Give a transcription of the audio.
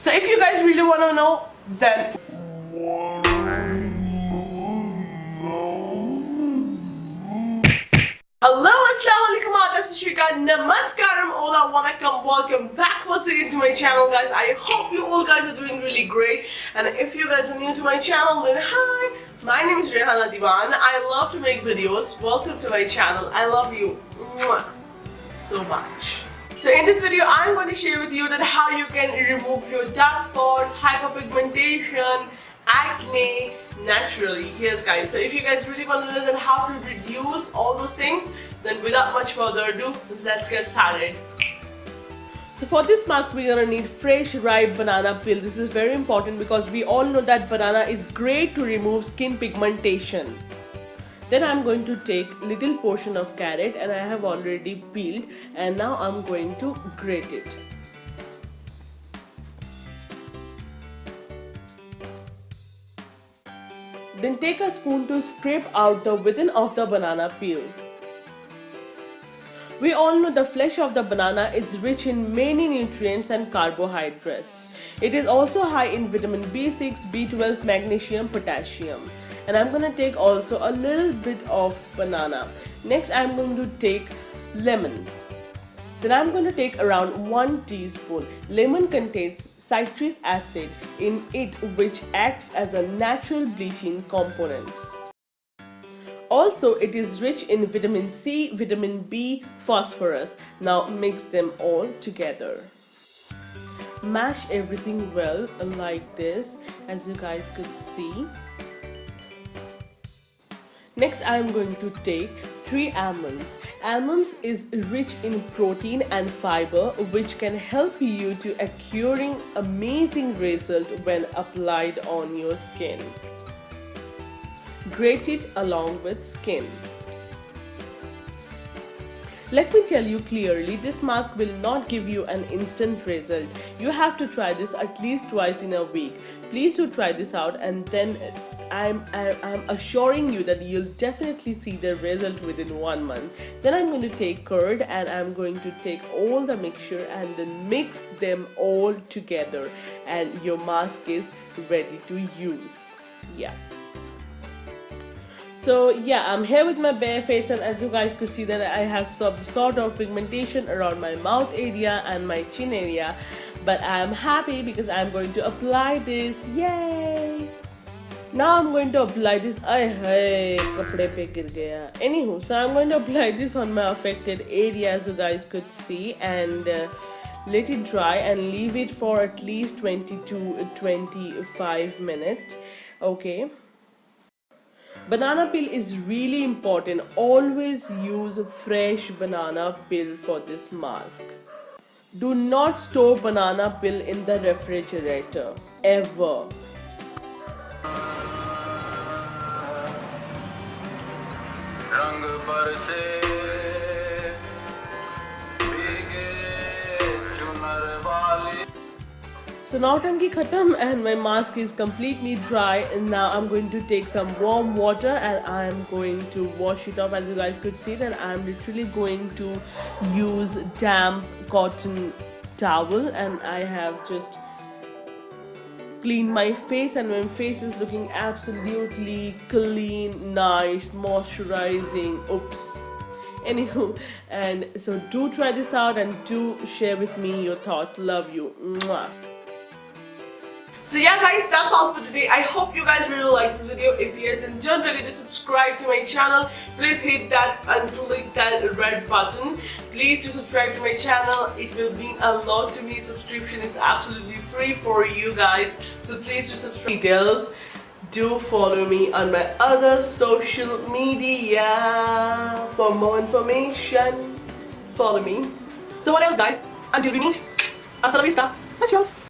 So if you guys really want to know, then hello, assalamu alaikum, adab, sashrikal, namaskaram, ola, wanakkam, welcome back once again to my channel, guys. I hope you all guys are doing really great, and if you guys are new to my channel, then hi, my name is Rehana Dewan. I love to make videos. Welcome to my channel. I love you so much. So in this video, I'm going to share with you that how you can remove your dark spots, hyperpigmentation, acne naturally. Yes guys, so if you guys really want to know that how to reduce all those things, then without much further ado, let's get started. So for this mask, we're gonna need fresh ripe banana peel. This is very important because we all know that banana is great to remove skin pigmentation. Then I'm going to take little portion of carrot, and I have already peeled, and now I'm going to grate it. Then take a spoon to scrape out the within of the banana peel. We all know the flesh of the banana is rich in many nutrients and carbohydrates. It is also high in vitamin B6, B12, magnesium, potassium. And I'm going to take also a little bit of banana. Next I'm going to take lemon. Then I'm going to take around 1 teaspoon. Lemon contains citric acid in it, which acts as a natural bleaching component. Also, it is rich in vitamin C, vitamin B, phosphorus. Now mix them all together. Mash everything well like this, as you guys could see. Next, I am going to take 3 almonds. Almonds is rich in protein and fiber, which can help you to acquiring amazing result when applied on your skin. Grate it along with skin. Let me tell you clearly, this mask will not give you an instant result. You have to try this at least twice in a week. Please do try this out, and then I'm assuring you that you'll definitely see the result within 1 month. Then I'm going to take curd, and I'm going to take all the mixture and then mix them all together, and your mask is ready to use. Yeah. So yeah, I'm here with my bare face, and as you guys could see that I have some sort of pigmentation around my mouth area and my chin area, but I'm happy because I'm going to apply this. Yay! Now I'm going to apply this. Anywho, so I'm going to apply this on my affected area, as you guys could see, and let it dry and leave it for at least 20 to 25 minutes. Okay. Banana peel is really important. Always use fresh banana peel for this mask. Do not store banana peel in the refrigerator ever. So now tanki khatam, and my mask is completely dry, and now I'm going to take some warm water and I'm going to wash it off. As you guys could see that I'm literally going to use damp cotton towel, and I have just cleaned my face, and my face is looking absolutely clean, nice, moisturizing. Oops. Anywho, and so do try this out and do share with me your thoughts. Love you. Mwah. So yeah guys, that's all for today. I hope you guys really like this video. If yes, then don't forget to subscribe to my channel. Please hit that and click that red button. Please do subscribe to my channel. It will mean a lot to me. Subscription is absolutely free for you guys. So please do subscribe. Details. Do follow me on my other social media for more information. Follow me. So what else guys? Until we meet. Hasta la vista. Much love.